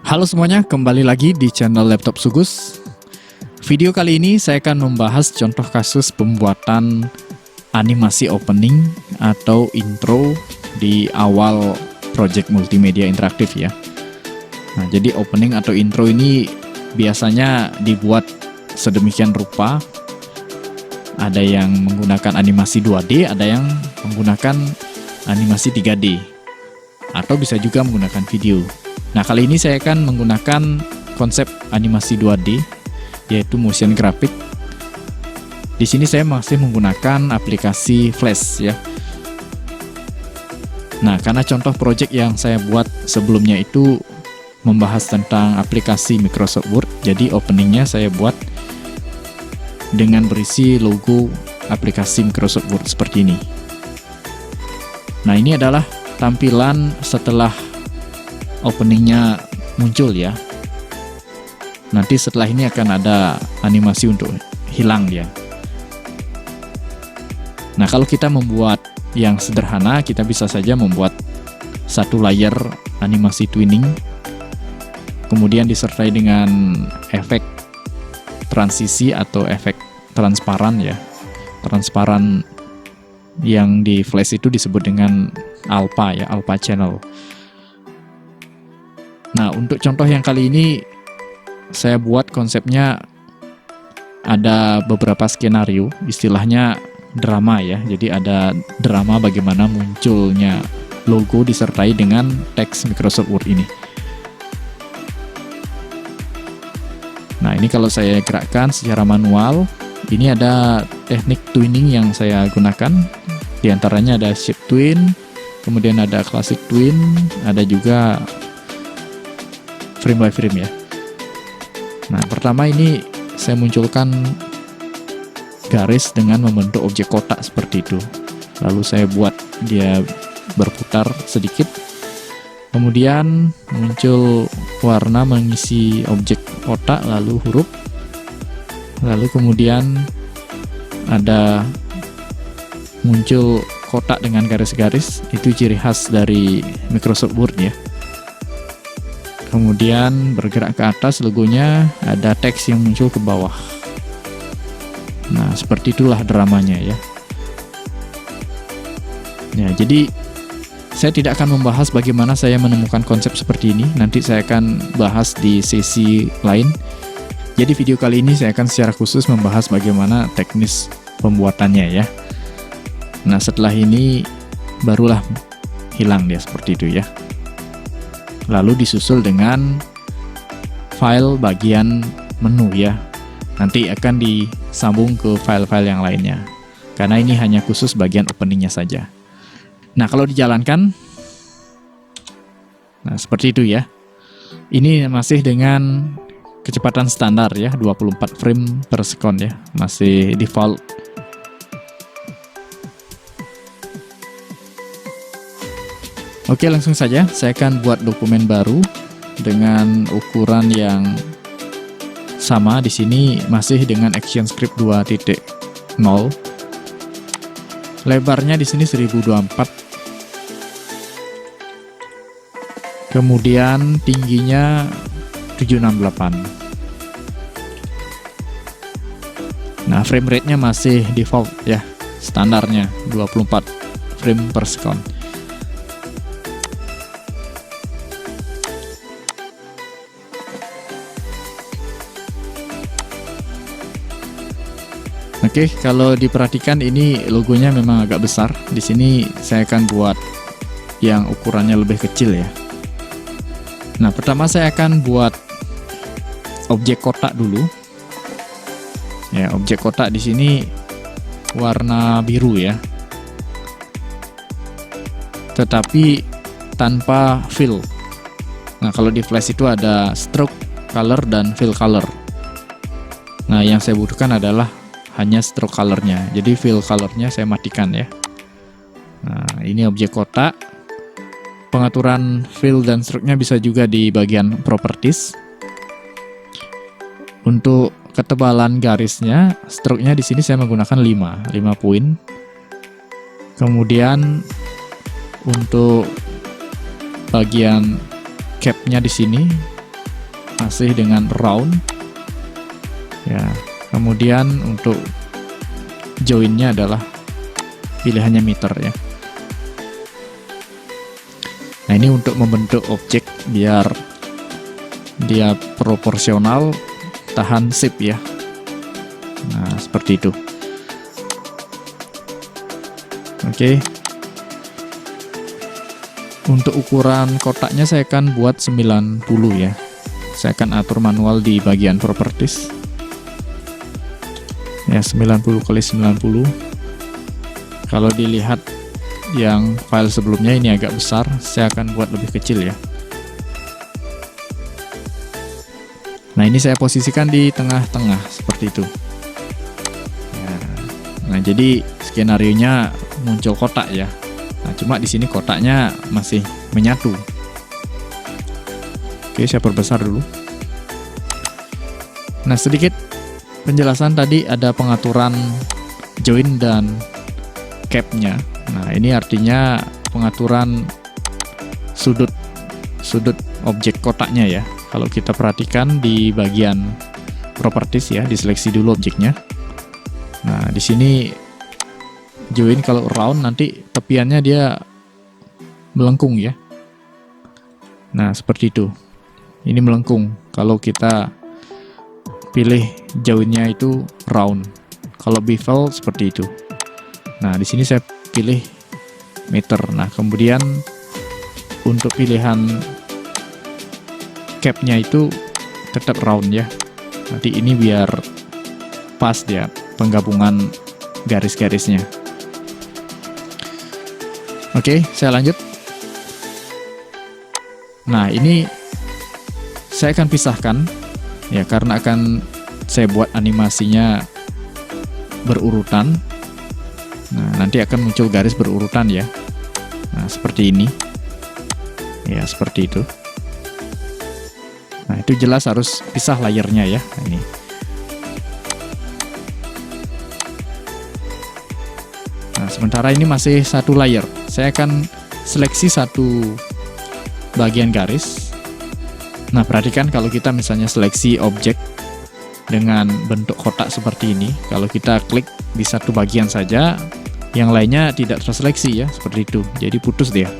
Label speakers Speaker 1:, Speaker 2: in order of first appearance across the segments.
Speaker 1: Halo semuanya, kembali lagi di channel Laptop Sugus. Video kali ini saya akan membahas contoh kasus pembuatan animasi opening atau intro di awal project multimedia interaktif ya. Nah, jadi opening atau intro ini biasanya dibuat sedemikian rupa. Ada yang menggunakan animasi 2D, ada yang menggunakan animasi 3D, atau bisa juga menggunakan video. Nah, kali ini saya akan menggunakan konsep animasi 2D, yaitu motion graphic. Di sini saya masih menggunakan aplikasi Flash ya. Nah, karena contoh project yang saya buat sebelumnya itu membahas tentang aplikasi Microsoft Word, jadi openingnya saya buat dengan berisi logo aplikasi Microsoft Word seperti ini. Nah, ini adalah tampilan setelah openingnya muncul ya. Nanti setelah ini akan ada animasi untuk hilang dia. Nah, kalau kita membuat yang sederhana, kita bisa saja membuat satu layer animasi twinning, kemudian disertai dengan efek transisi atau efek transparan ya. Transparan yang di Flash itu disebut dengan alpha ya, alpha channel. Nah, untuk contoh yang kali ini saya buat konsepnya ada beberapa skenario, istilahnya drama ya. Jadi ada drama bagaimana munculnya logo disertai dengan teks Microsoft Word ini. Nah, ini kalau saya gerakkan secara manual, ini ada teknik twinning yang saya gunakan. Di antaranya ada shape twin, kemudian ada classic twin, ada juga frame by frame ya. Nah, pertama ini saya munculkan garis dengan membentuk objek kotak seperti itu. Lalu saya buat dia berputar sedikit. Kemudian muncul warna mengisi objek kotak, lalu huruf. Lalu kemudian ada muncul kotak dengan garis-garis, itu ciri khas dari Microsoft Word ya. Kemudian bergerak ke atas logonya, ada teks yang muncul ke bawah. Nah, seperti itulah dramanya ya. Ya, jadi saya tidak akan membahas bagaimana saya menemukan konsep seperti ini. Nanti saya akan bahas di sesi lain. Jadi video kali ini saya akan secara khusus membahas bagaimana teknis pembuatannya ya. Nah, setelah ini barulah hilang dia seperti itu ya. Lalu disusul dengan file bagian menu ya. Nanti akan disambung ke file-file yang lainnya. Karena ini hanya khusus bagian openingnya saja. Nah, kalau dijalankan, nah seperti itu ya. Ini masih dengan kecepatan standar ya, 24 frame per second ya. Masih default. Oke, langsung saja saya akan buat dokumen baru dengan ukuran yang sama. Di sini masih dengan ActionScript 2.0. Lebarnya di sini 1024. Kemudian tingginya 768. Nah, frame rate-nya masih default ya, standarnya 24 frame per second. Oke, kalau diperhatikan ini logonya memang agak besar. Di sini saya akan buat yang ukurannya lebih kecil ya. Nah, pertama saya akan buat objek kotak dulu. Ya, objek kotak di sini warna biru ya. Tetapi tanpa fill. Nah, kalau di Flash itu ada stroke color dan fill color. Nah, yang saya butuhkan adalah hanya stroke colornya, jadi fill colornya saya matikan ya. Nah, ini objek kotak. Pengaturan fill dan stroke-nya bisa juga di bagian properties. Untuk ketebalan garisnya, stroke-nya di sini saya menggunakan 5 poin. Kemudian untuk bagian cap-nya di sini masih dengan round ya. Kemudian untuk joinnya adalah pilihannya meter ya. Nah, ini untuk membentuk objek biar dia proporsional tahan shape ya. Nah, seperti itu. Oke. Untuk ukuran kotaknya saya akan buat 90 ya. Saya akan atur manual di bagian properties. Ya, 90 kali 90. Kalau dilihat yang file sebelumnya ini agak besar, saya akan buat lebih kecil ya. Nah, ini saya posisikan di tengah-tengah seperti itu. Nah, jadi skenarionya muncul kotak ya. Nah, cuma di sini kotaknya masih menyatu. Oke, saya perbesar dulu. Nah, sedikit penjelasan tadi, ada pengaturan join dan cap-nya. Nah, ini artinya pengaturan sudut objek kotaknya ya. Kalau kita perhatikan di bagian properties ya, diseleksi dulu objeknya. Nah, di sini join kalau round nanti tepiannya dia melengkung ya. Nah, seperti itu. Ini melengkung. Kalau kita pilih joinnya itu round. Kalau bevel seperti itu. Nah, di sini saya pilih meter. Nah, kemudian untuk pilihan cap-nya itu tetap round ya. Nanti ini biar pas dia penggabungan garis-garisnya. Oke, saya lanjut. Nah, ini saya akan pisahkan ya, karena akan saya buat animasinya berurutan. Nah, nanti akan muncul garis berurutan ya. Nah, seperti ini. Ya, seperti itu. Nah, itu jelas harus pisah layernya ya. Nah, ini. Nah, sementara ini masih satu layer. Saya akan seleksi satu bagian garis. Nah, perhatikan kalau kita misalnya seleksi objek dengan bentuk kotak seperti ini, kalau kita klik di satu bagian saja, yang lainnya tidak terseleksi ya, seperti itu. Jadi putus dia.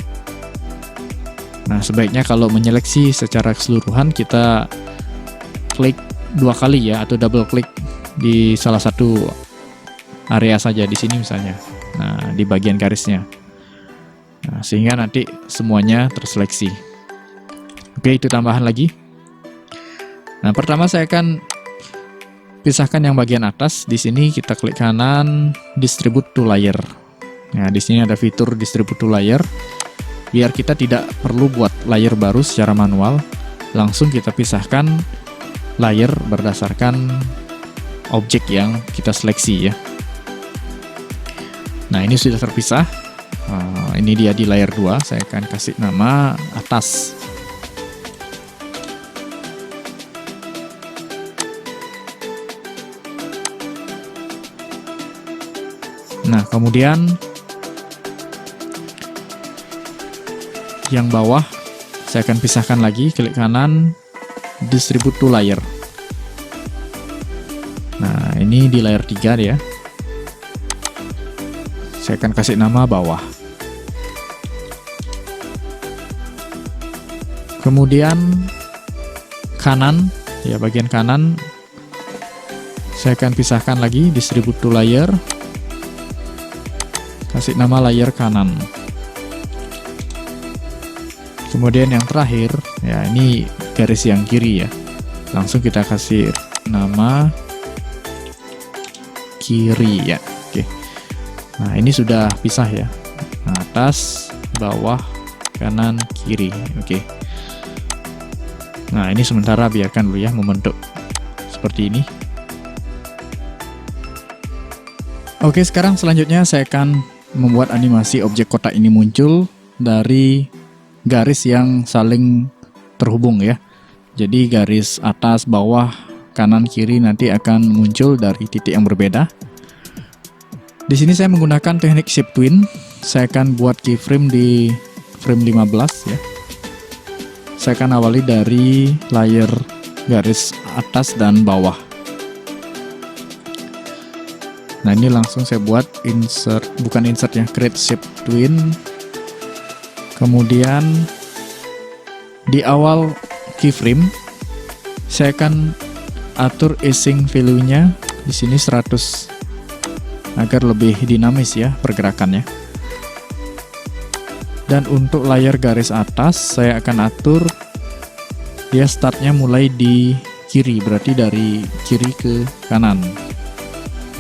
Speaker 1: Nah, sebaiknya kalau menyeleksi secara keseluruhan kita klik 2 kali ya, atau double klik di salah satu area saja, di sini misalnya. Nah, di bagian garisnya. Nah, sehingga nanti semuanya terseleksi. Oke, itu tambahan lagi. Nah, pertama saya akan pisahkan yang bagian atas. Di sini kita klik kanan, distribute to layer. Nah, di sini ada fitur distribute to layer. Biar kita tidak perlu buat layer baru secara manual, langsung kita pisahkan layer berdasarkan objek yang kita seleksi ya. Nah, ini sudah terpisah. Ini dia di layer 2. Saya akan kasih nama atas. Nah, kemudian yang bawah saya akan pisahkan lagi, klik kanan, distribute to layer. Nah, ini di layer 3 ya. Saya akan kasih nama bawah. Kemudian kanan, ya bagian kanan, saya akan pisahkan lagi, distribute to layer. Kasih nama layer kanan. Kemudian yang terakhir, ya ini garis yang kiri ya. Langsung kita kasih nama kiri ya. Oke. Nah, ini sudah pisah ya. Nah, atas, bawah, kanan, kiri. Oke. Nah, ini sementara biarkan dulu ya membentuk seperti ini. Oke, sekarang selanjutnya saya akan membuat animasi objek kotak ini muncul dari garis yang saling terhubung ya. Jadi garis atas, bawah, kanan, kiri nanti akan muncul dari titik yang berbeda. Di sini saya menggunakan teknik shape twin. Saya akan buat keyframe di frame 15 ya. Saya akan awali dari layer garis atas dan bawah. Nah, ini langsung saya buat create shape twin. Kemudian di awal keyframe saya akan atur easing value-nya di sini 100 agar lebih dinamis ya pergerakannya. Dan untuk layar garis atas saya akan atur dia startnya mulai di kiri, berarti dari kiri ke kanan.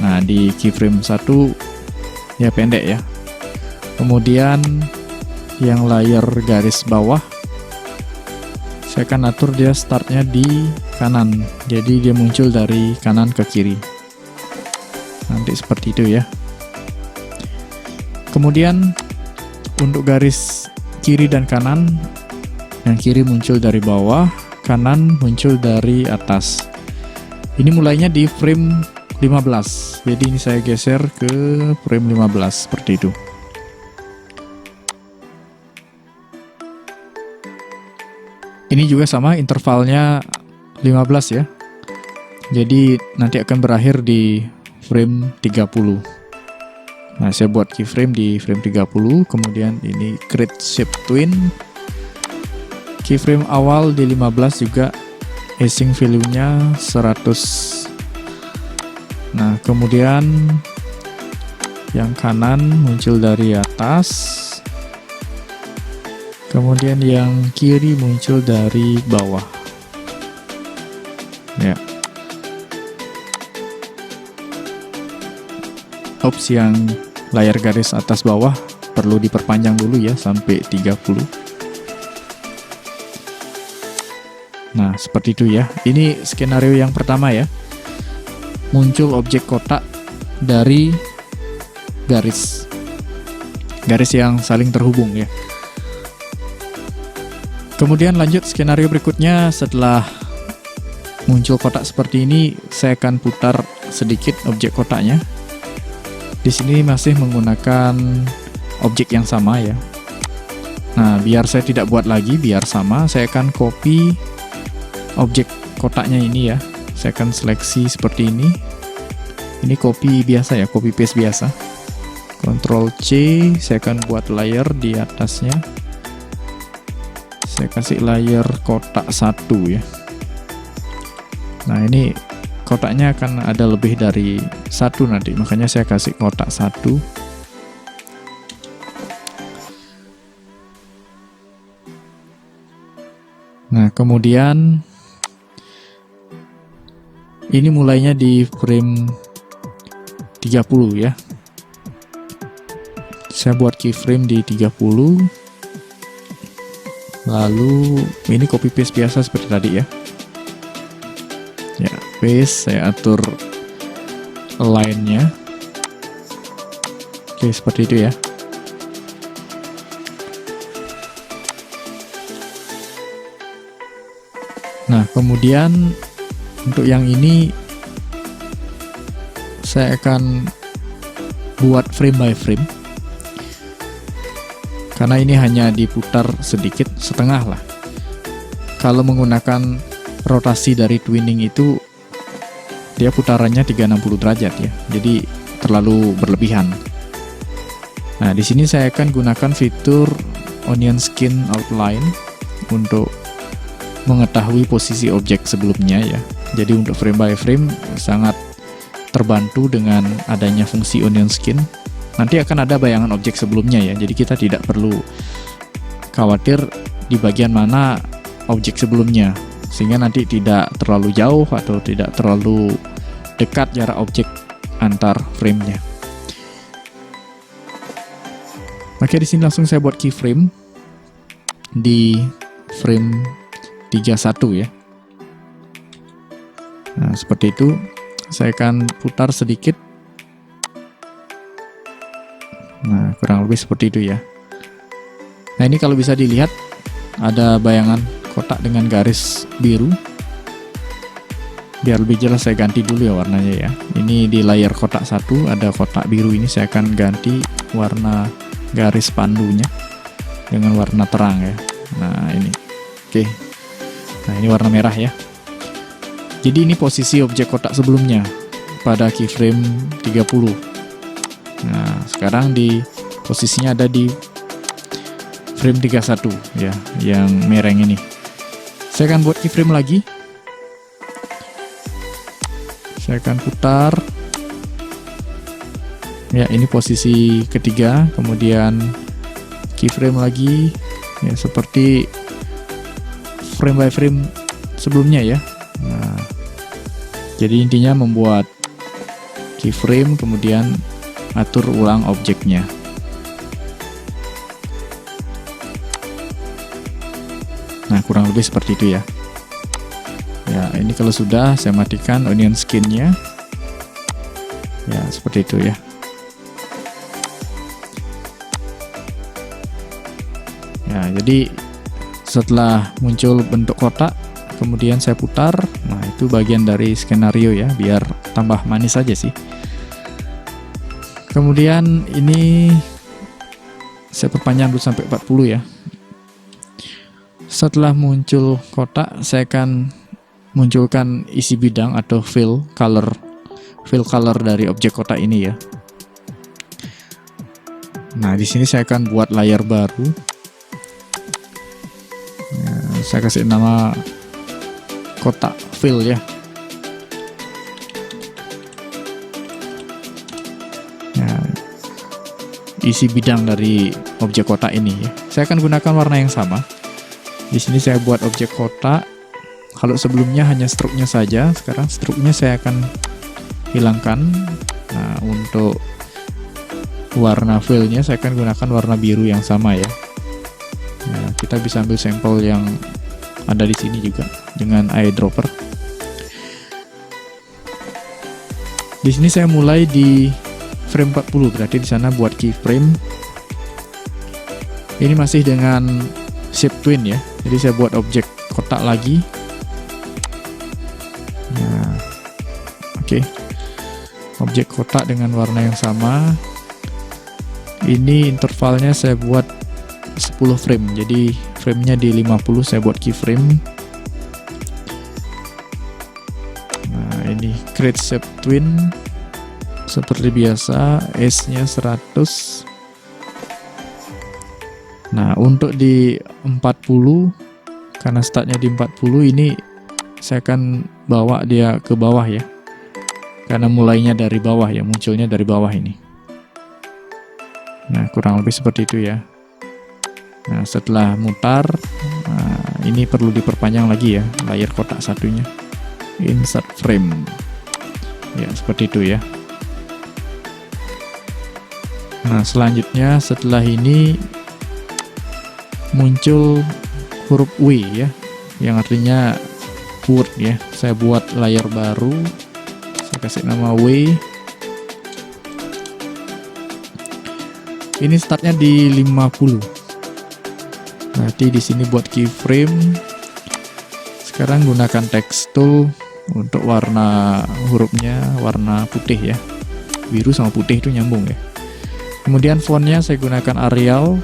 Speaker 1: Nah, di keyframe 1 ya pendek ya. Kemudian yang layar garis bawah saya akan atur dia startnya di kanan, jadi dia muncul dari kanan ke kiri. Nanti seperti itu ya. Kemudian untuk garis kiri dan kanan, yang kiri muncul dari bawah, kanan muncul dari atas. Ini mulainya di frame 15, jadi ini saya geser ke frame 15 seperti itu. Ini juga sama, intervalnya 15 ya. Jadi nanti akan berakhir di frame 30. Nah, saya buat keyframe di frame 30, kemudian ini create shape twin. Keyframe awal di 15 juga easing value-nya 100. Nah, kemudian yang kanan muncul dari atas, kemudian yang kiri muncul dari bawah ya. Ops, yang layar garis atas bawah perlu diperpanjang dulu ya sampai 30. Nah, seperti itu ya. Ini skenario yang pertama ya. Muncul objek kotak dari garis yang saling terhubung ya. Kemudian lanjut skenario berikutnya, setelah muncul kotak seperti ini, saya akan putar sedikit objek kotaknya. Di sini masih menggunakan objek yang sama ya. Nah, biar saya tidak buat lagi, biar sama, saya akan copy objek kotaknya ini ya. Saya akan seleksi seperti ini. Ini copy biasa ya, copy paste biasa. Ctrl C, saya akan buat layer di atasnya. Saya kasih layer kotak 1 ya. Nah, ini kotaknya akan ada lebih dari 1 nanti, makanya saya kasih kotak 1. Nah, kemudian ini mulainya di frame 30 ya. Saya buat keyframe di 30. Lalu ini copy paste biasa seperti tadi ya. Ya, paste, saya atur align-nya. Oke, seperti itu ya. Nah, kemudian untuk yang ini saya akan buat frame by frame, karena ini hanya diputar sedikit, setengah lah. Kalau menggunakan rotasi dari twinning itu dia putarannya 360 derajat ya, jadi terlalu berlebihan. Nah, di sini saya akan gunakan fitur onion skin outline untuk mengetahui posisi objek sebelumnya ya. Jadi untuk frame by frame sangat terbantu dengan adanya fungsi onion skin. Nanti akan ada bayangan objek sebelumnya ya, jadi kita tidak perlu khawatir di bagian mana objek sebelumnya, sehingga nanti tidak terlalu jauh atau tidak terlalu dekat jarak objek antar frame-nya. Oke, di sini langsung saya buat keyframe di frame 31 ya. Nah, seperti itu. Saya akan putar sedikit. Nah, kurang lebih seperti itu ya. Nah, ini kalau bisa dilihat ada bayangan kotak dengan garis biru. Biar lebih jelas saya ganti dulu ya warnanya ya. Ini di layar kotak 1 ada kotak biru, ini saya akan ganti warna garis pandunya dengan warna terang ya. Nah, ini. Oke. Nah, ini warna merah ya. Jadi ini posisi objek kotak sebelumnya pada keyframe 30. Nah, sekarang di posisinya ada di frame 31 ya, yang mereng ini. Saya akan buat keyframe lagi. Saya akan putar. Ya, ini posisi ketiga, kemudian keyframe lagi ya, seperti frame by frame sebelumnya ya. Nah, jadi intinya membuat keyframe kemudian atur ulang objeknya. Nah, kurang lebih seperti itu ya. Ya, ini kalau sudah saya matikan onion skin-nya. Ya, seperti itu ya. Ya, jadi setelah muncul bentuk kotak, kemudian saya putar. Nah, itu bagian dari skenario ya, biar tambah manis aja sih. Kemudian ini saya perpanjang dulu sampai 40 ya. Setelah muncul kotak, saya akan munculkan isi bidang atau fill color dari objek kotak ini ya. Nah, di sini saya akan buat layer baru. Saya kasih nama kotak fill ya. Nah, isi bidang dari objek kotak ini ya. Saya akan gunakan warna yang sama. Di sini saya buat objek kotak. Kalau sebelumnya hanya struknya saja, sekarang struknya saya akan hilangkan. Nah, untuk warna fill-nya saya akan gunakan warna biru yang sama ya. Nah, kita bisa ambil sampel yang ada di sini juga dengan eyedropper. Di sini saya mulai di frame 40, berarti di sana buat keyframe. Ini masih dengan shape twin ya. Jadi saya buat objek kotak lagi. Nah, oke. Objek kotak dengan warna yang sama. Ini intervalnya saya buat 10 frame, jadi framenya di 50 saya buat keyframe. Nah, ini create shape twin seperti biasa, S-nya 100. Nah, untuk di 40 karena startnya di 40, ini saya akan bawa dia ke bawah ya, karena mulainya dari bawah ya, munculnya dari bawah ini. Nah, kurang lebih seperti itu ya. Nah, setelah mutar, nah, ini perlu diperpanjang lagi ya layar kotak satunya. Insert frame. Ya, seperti itu ya. Nah, selanjutnya setelah ini muncul huruf W ya, yang artinya word ya. Saya buat layar baru. Saya kasih nama W. Ini startnya di 50. Nanti di sini buat keyframe. Sekarang gunakan text tool untuk warna hurufnya warna putih ya. Biru sama putih itu nyambung ya. Kemudian fontnya saya gunakan Arial.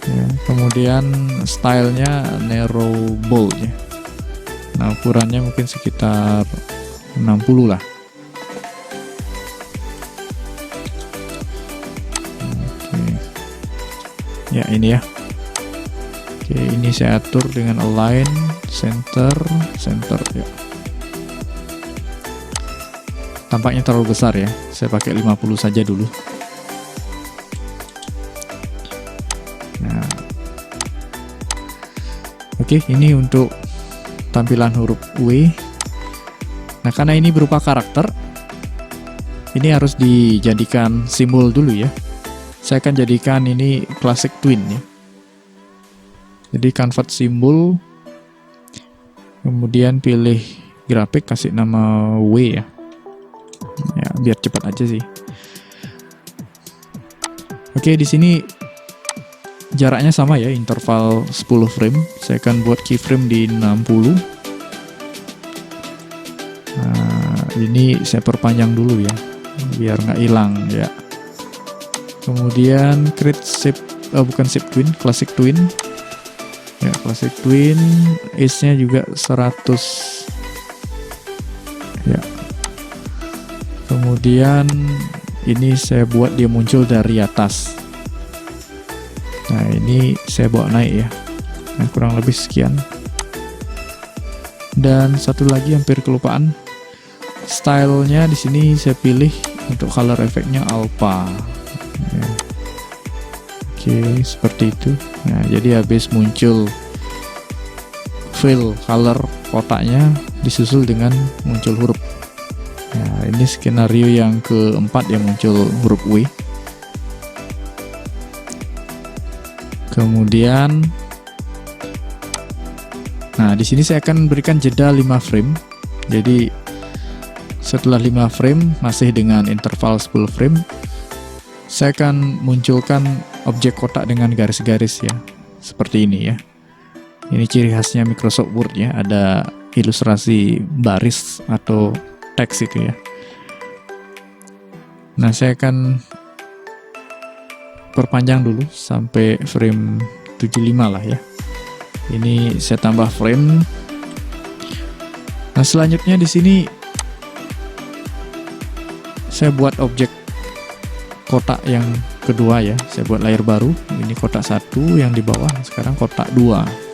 Speaker 1: Ya, kemudian stylenya narrow bold ya. Nah, ukurannya mungkin sekitar 60 lah. Ya, ini ya. Oke, ini saya atur dengan align, center ya. Tampaknya terlalu besar ya. Saya pakai 50 saja dulu. Nah. Oke, ini untuk tampilan huruf W. Nah, karena ini berupa karakter, ini harus dijadikan simbol dulu ya. Saya akan jadikan ini classic twin ya. Jadi convert simbol, kemudian pilih grafik, kasih nama W ya. Ya, biar cepat aja sih. Oke, di sini jaraknya sama ya, interval 10 frame. Saya akan buat keyframe di 60. Nah, ini saya perpanjang dulu ya, biar nggak hilang ya. Kemudian create shape, bukan shape twin, classic twin ya, classic twin, S nya juga 100 Ya. Kemudian ini saya buat dia muncul dari atas. Nah, ini saya bawa naik ya. Nah, kurang lebih sekian. Dan satu lagi hampir kelupaan. Stylenya di sini saya pilih untuk color efeknya alpha. Ya. Oke, seperti itu. Nah, jadi habis muncul fill color kotaknya disusul dengan muncul huruf. Nah, ini skenario yang keempat yang muncul huruf W. Kemudian, nah di sini saya akan berikan jeda 5 frame. Jadi setelah 5 frame masih dengan interval 10 frame, saya akan munculkan objek kotak dengan garis-garis ya, seperti ini ya. Ini ciri khasnya Microsoft Word ya, ada ilustrasi baris atau teks itu ya. Nah, saya akan perpanjang dulu sampai frame 75 lah ya. Ini saya tambah frame. Nah, selanjutnya di sini saya buat objek kotak yang kedua ya. Saya buat layer baru. Ini kotak 1 yang di bawah, sekarang kotak 2.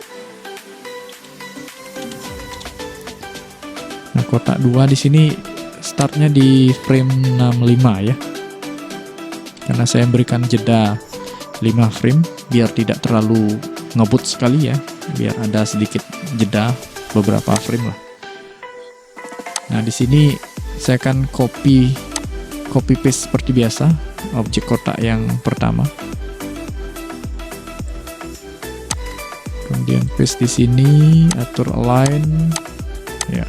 Speaker 1: Nah, kotak 2 di sini startnya di frame 65 ya. Karena saya berikan jeda 5 frame biar tidak terlalu ngebut sekali ya, biar ada sedikit jeda beberapa frame lah. Nah, di sini saya akan copy paste seperti biasa objek kotak yang pertama. Kemudian paste di sini, atur align ya.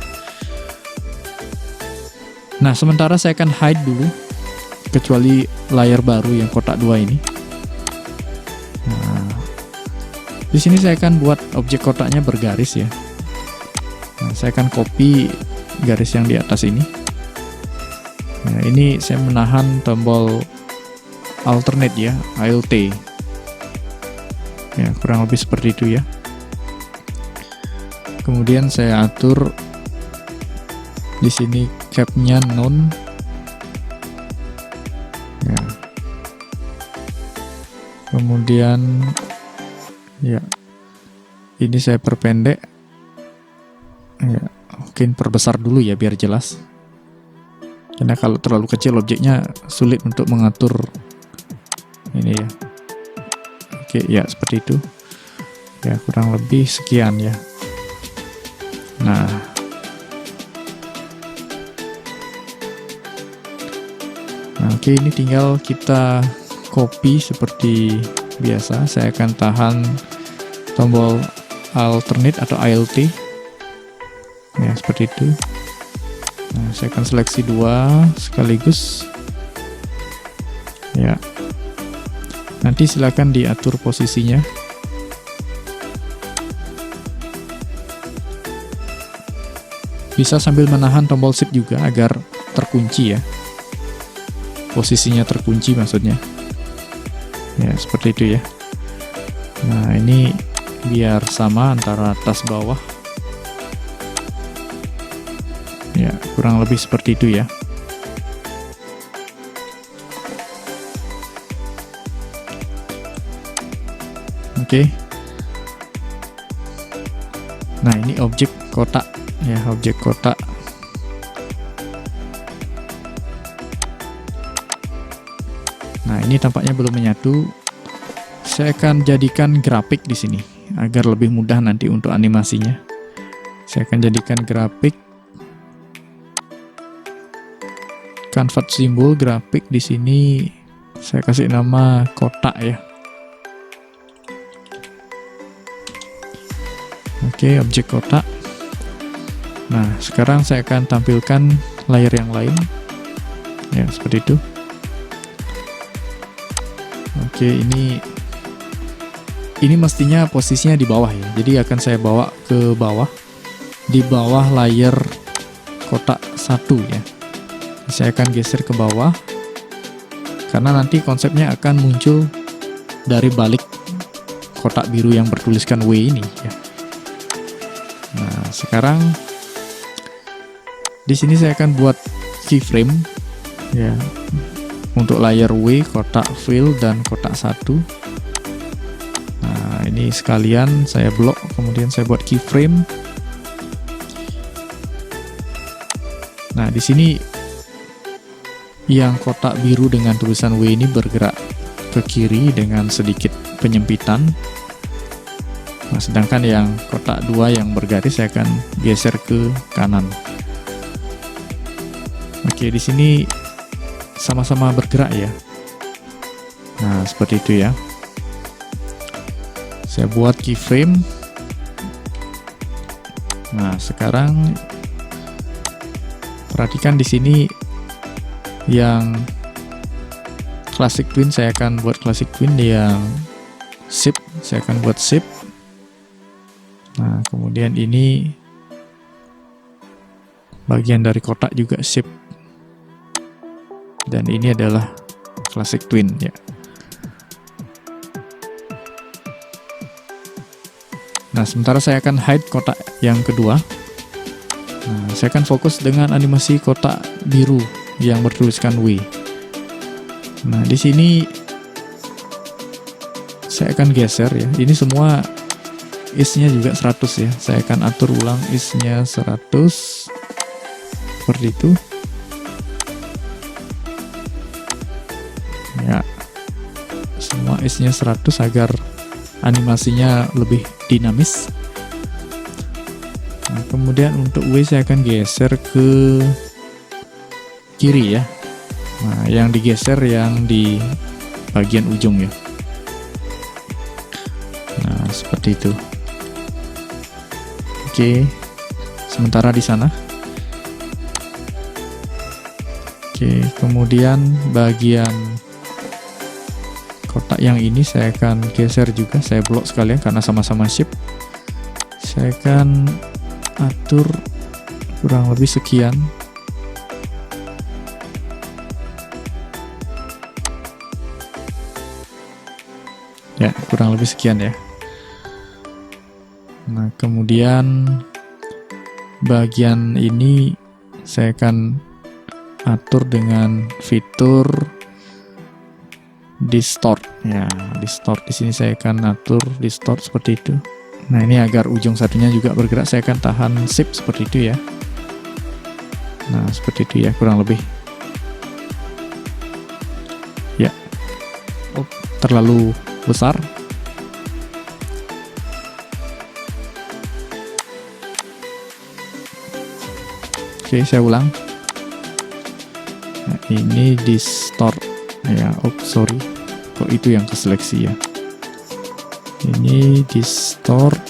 Speaker 1: Nah, sementara saya akan hide dulu kecuali layer baru yang kotak 2 ini. Nah, di sini saya akan buat objek kotaknya bergaris ya. Nah, saya akan copy garis yang di atas ini. Nah, ini saya menahan tombol alternate ya, Alt. Ya, kurang lebih seperti itu ya. Kemudian saya atur di sini capnya none. Ya. Kemudian ya, ini saya perpendek. Ya, mungkin perbesar dulu ya biar jelas. Karena kalau terlalu kecil objeknya sulit untuk mengatur ini ya. Oke, ya seperti itu. Ya, kurang lebih sekian ya. Nah, oke, ini tinggal kita copy seperti biasa. Saya akan tahan tombol alternate atau Alt. Ya, seperti itu. Nah, saya akan seleksi 2 sekaligus. Ya. Nanti silakan diatur posisinya. Bisa sambil menahan tombol shift juga agar terkunci ya. Posisinya terkunci maksudnya. Ya, seperti itu ya. Nah, ini biar sama antara atas bawah. Ya, kurang lebih seperti itu ya. Oke. Nah, ini objek kotak ya, objek kotak. Nah, ini tampaknya belum menyatu. Saya akan jadikan grafik di sini agar lebih mudah nanti untuk animasinya. Saya akan jadikan grafik. Convert simbol grafik di sini saya kasih nama kotak ya. Oke, objek kotak. Nah, sekarang saya akan tampilkan layer yang lain. Ya, seperti itu. Oke, ini mestinya posisinya di bawah ya. Jadi akan saya bawa ke bawah. Di bawah layer kotak 1 ya. Saya akan geser ke bawah. Karena nanti konsepnya akan muncul dari balik kotak biru yang bertuliskan W ini ya. Nah, sekarang Di sini saya akan buat keyframe ya untuk layer W, kotak fill dan kotak 1. Nah, ini sekalian saya blok, kemudian saya buat keyframe. Nah, di sini yang kotak biru dengan tulisan W ini bergerak ke kiri dengan sedikit penyempitan. Nah, sedangkan yang kotak 2 yang bergaris saya akan geser ke kanan. Oke, di sini sama-sama bergerak ya. Nah, seperti itu ya. Saya buat keyframe. Nah, sekarang perhatikan di sini yang classic twin saya akan buat classic twin, yang shape saya akan buat shape. Nah, kemudian ini bagian dari kotak juga shape. Dan ini adalah classic twin ya. Nah, sementara saya akan hide kotak yang kedua. Nah, saya akan fokus dengan animasi kotak biru yang bertuliskan W. Nah, di sini saya akan geser ya. Ini semua is-nya juga 100 ya. Saya akan atur ulang is-nya 100 seperti itu. Ya, semua is-nya 100 agar animasinya lebih dinamis. Nah, kemudian untuk W saya akan geser ke kiri ya. Nah, yang digeser yang di bagian ujung ya. Nah, seperti itu. Oke, sementara di sana. Oke, kemudian bagian kotak yang ini saya akan geser juga, saya blok sekalian karena sama-sama shape. Saya akan atur kurang lebih sekian. Ya, kurang lebih sekian ya. Nah, kemudian bagian ini saya akan atur dengan fitur distort ya. Distort di sini saya akan atur distort seperti itu. Nah, ini agar ujung satunya juga bergerak, saya akan tahan shift seperti itu ya. Nah, seperti itu ya kurang lebih. Ya. Oh, terlalu besar. Oke, saya ulang. Nah, ini distort ya. Oh, sorry. Kok itu yang keseleksi ya. Ini distort.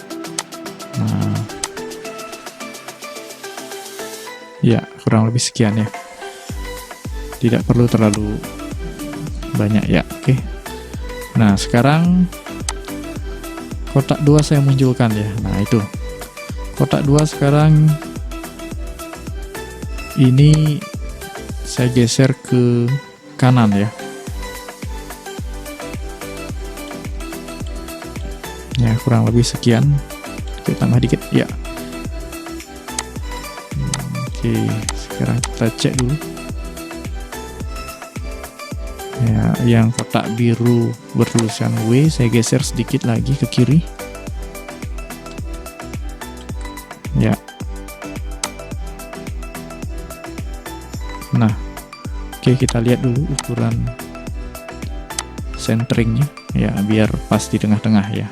Speaker 1: Nah, ya kurang lebih sekian ya. Tidak perlu terlalu banyak ya. Oke. Nah, sekarang kotak 2 saya munculkan ya. Nah, itu kotak 2 sekarang ini saya geser ke kanan ya. Ya, kurang lebih sekian. Kita tambah dikit ya. Oke, sekarang kita cek dulu. Ya, yang kotak biru bertuliskan W saya geser sedikit lagi ke kiri. Ya. Nah, oke, kita lihat dulu ukuran centeringnya ya, biar pas di tengah-tengah ya.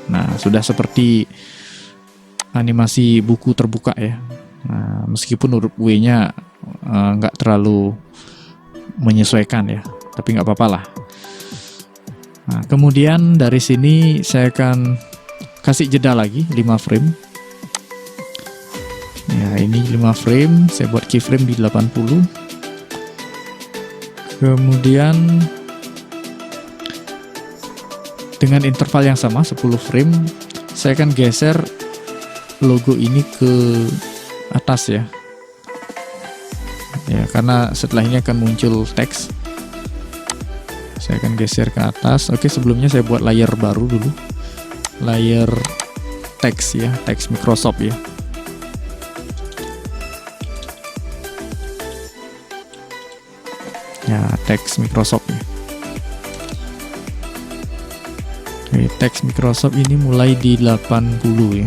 Speaker 1: Nah, sudah seperti animasi buku terbuka ya. Nah, meskipun huruf W-nya nggak terlalu menyesuaikan ya, tapi nggak apa-apa lah. Nah, kemudian dari sini saya akan kasih jeda lagi 5 frame. Ya, ini 5 frame, saya buat keyframe di 80. Kemudian dengan interval yang sama 10 frame, saya akan geser logo ini ke atas ya. Ya, karena setelah ini akan muncul teks. Saya akan geser ke atas. Oke, sebelumnya saya buat layer baru dulu. Layer teks ya, teks Microsoft ya. teks Microsoft ya. Oke, teks Microsoft ini mulai di 80 ya.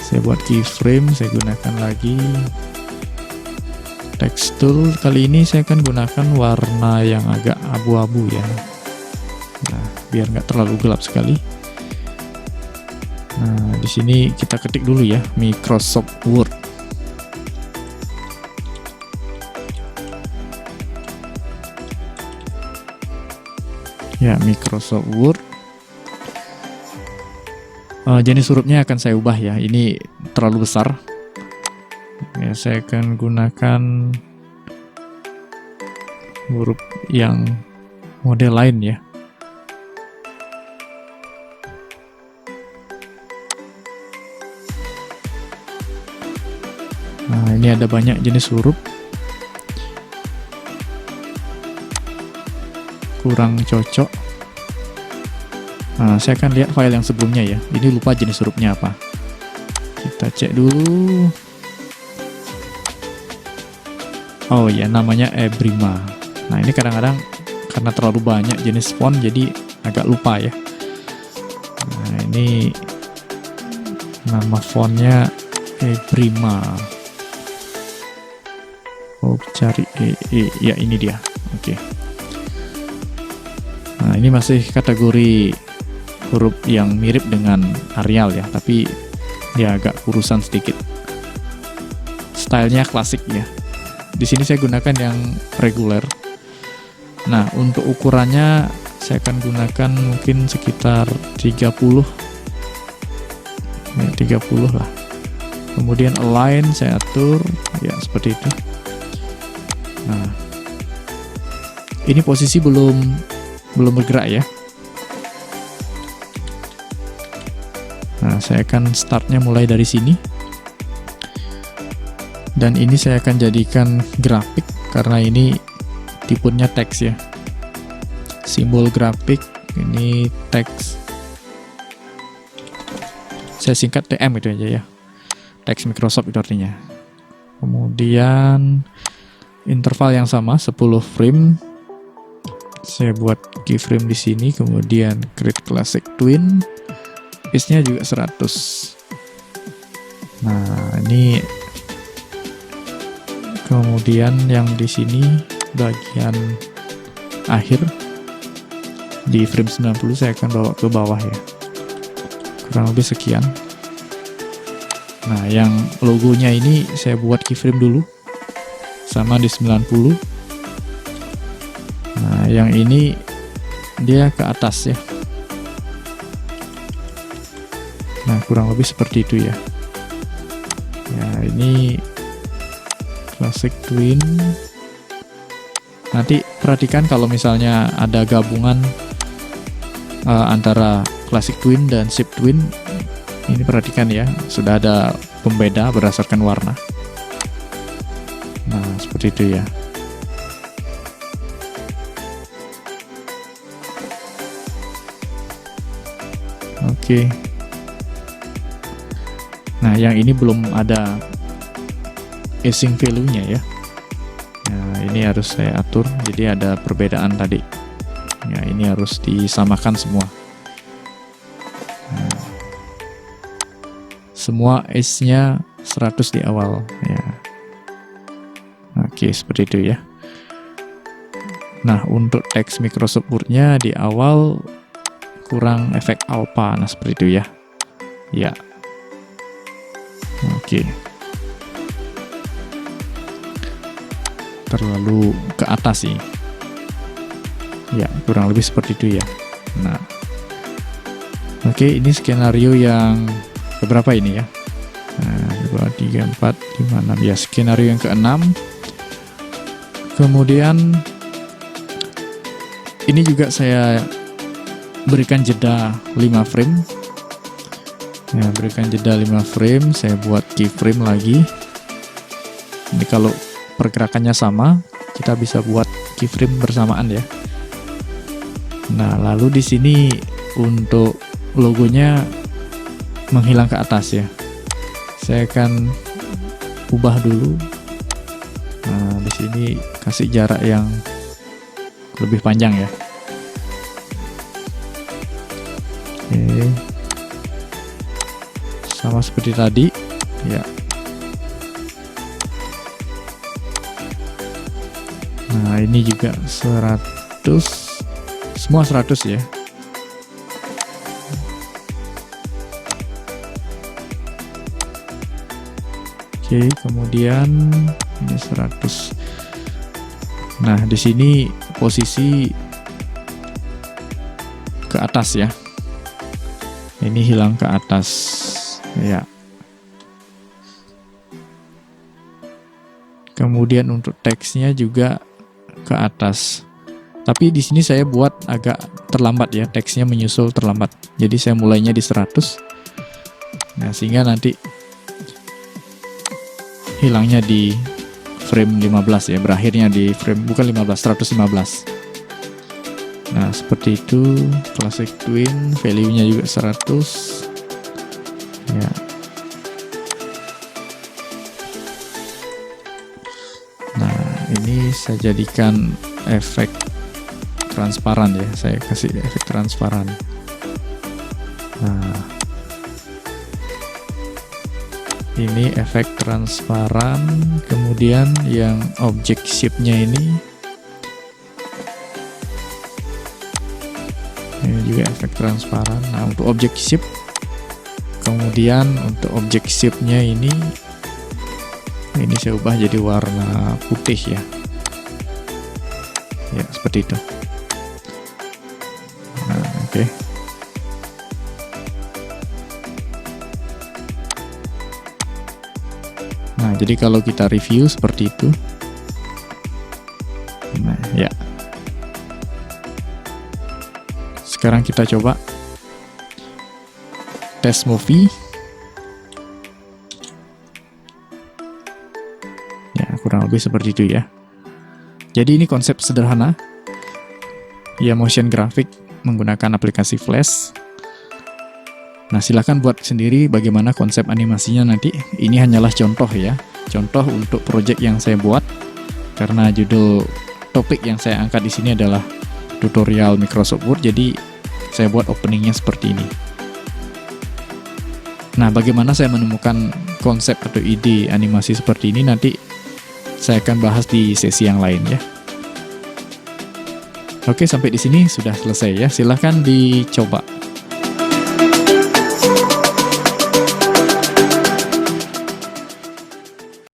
Speaker 1: Saya buat keyframe, saya gunakan lagi text tool. Kali ini saya akan gunakan warna yang agak abu-abu ya. Nah, biar nggak terlalu gelap sekali. Nah, di sini kita ketik dulu ya, Microsoft Word. Ya, Microsoft Word. Jenis hurufnya akan saya ubah ya. Ini terlalu besar. Ya, saya akan gunakan huruf yang model lain ya. Nah, ini ada banyak jenis huruf. Kurang cocok. Nah, saya akan lihat file yang sebelumnya ya. Ini lupa jenis hurufnya apa. Kita cek dulu. Oh ya, namanya Ebrima. Nah, ini kadang-kadang karena terlalu banyak jenis font jadi agak lupa ya. Nah, ini nama fontnya Ebrima. Oh, cari ya ini dia. Oke. Nah, ini masih kategori huruf yang mirip dengan Arial ya, tapi dia agak kurusan sedikit. Stylenya klasik ya. Di sini saya gunakan yang reguler. Nah, untuk ukurannya saya akan gunakan mungkin sekitar 30. Ya, 30 lah. Kemudian align saya atur ya seperti itu. Nah, ini posisi belum bergerak ya. Nah, saya akan startnya mulai dari sini. Dan ini saya akan jadikan grafik karena ini tipenya teks ya. Simbol grafik, ini teks. Saya singkat TM itu aja ya. Teks Microsoft itu artinya. Kemudian interval yang sama 10 frame. Saya buat keyframe di sini, kemudian create classic twin. Pace-nya juga 100. Nah, ini kemudian yang di sini bagian akhir di frame 90 saya akan bawa ke bawah ya. Kurang lebih sekian. Nah, yang logonya ini saya buat keyframe dulu sama di 90. Nah, yang ini dia ke atas ya. Nah, kurang lebih seperti itu ya. Ya, ini classic twin. Nanti perhatikan kalau misalnya ada gabungan antara classic twin dan shape twin. Ini perhatikan ya, sudah ada pembeda berdasarkan warna. Nah, seperti itu ya. Oke. Nah, yang ini belum ada async value-nya ya. Nah, ini harus saya atur, jadi ada perbedaan tadi. Ya, ini harus disamakan semua. Nah, semua S-nya 100 di awal ya. Oke, seperti itu ya. Nah, untuk teks Microsoft Word-nya di awal kurang efek alpha. Nah, seperti itu ya. Ya. Oke. Terlalu ke atas sih. Ya, kurang lebih seperti itu ya. Nah. Oke, ini skenario yang keberapa ini ya? Nah, 2, 3, 4, 5, 6. Ya, skenario yang ke-6. Kemudian ini juga saya berikan jeda 5 frame. Ya, berikan jeda 5 frame, saya buat keyframe lagi. Ini kalau pergerakannya sama, kita bisa buat keyframe bersamaan ya. Nah, lalu di sini untuk logonya menghilang ke atas ya. Saya akan ubah dulu. Nah, di sini kasih jarak yang lebih panjang ya. Oke. Sama seperti tadi, ya. Nah, ini juga 100, semua 100 ya. Oke, kemudian ini 100. Nah, di sini posisi ke atas ya. Ini hilang ke atas ya. Kemudian untuk teksnya juga ke atas. Tapi di sini saya buat agak terlambat ya, teksnya menyusul terlambat. Jadi saya mulainya di 100. Nah, sehingga nanti hilangnya di frame 15 ya, berakhirnya di frame bukan 15, 115. Nah, seperti itu. Classic Twin, value-nya juga 100. Ya. Nah, ini saya jadikan efek transparan ya, saya kasih efek transparan. Nah, ini efek transparan. Kemudian yang object shape-nya ini juga efek transparan. Nah, untuk object shape, kemudian untuk object shape-nya ini saya ubah jadi warna putih ya. Ya, seperti itu. Nah, oke. Nah, jadi kalau kita review seperti itu. Nah, ya. Sekarang kita coba tes movie. Ya, kurang lebih seperti itu ya. Jadi ini konsep sederhana. Ya, motion graphic menggunakan aplikasi Flash. Nah, silahkan buat sendiri bagaimana konsep animasinya nanti. Ini hanyalah contoh ya. Contoh untuk project yang saya buat. Karena judul topik yang saya angkat di sini adalah tutorial Microsoft Word, jadi saya buat openingnya seperti ini. Nah, bagaimana saya menemukan konsep atau ide animasi seperti ini nanti saya akan bahas di sesi yang lain ya. Oke, sampai di sini sudah selesai ya. Silahkan dicoba.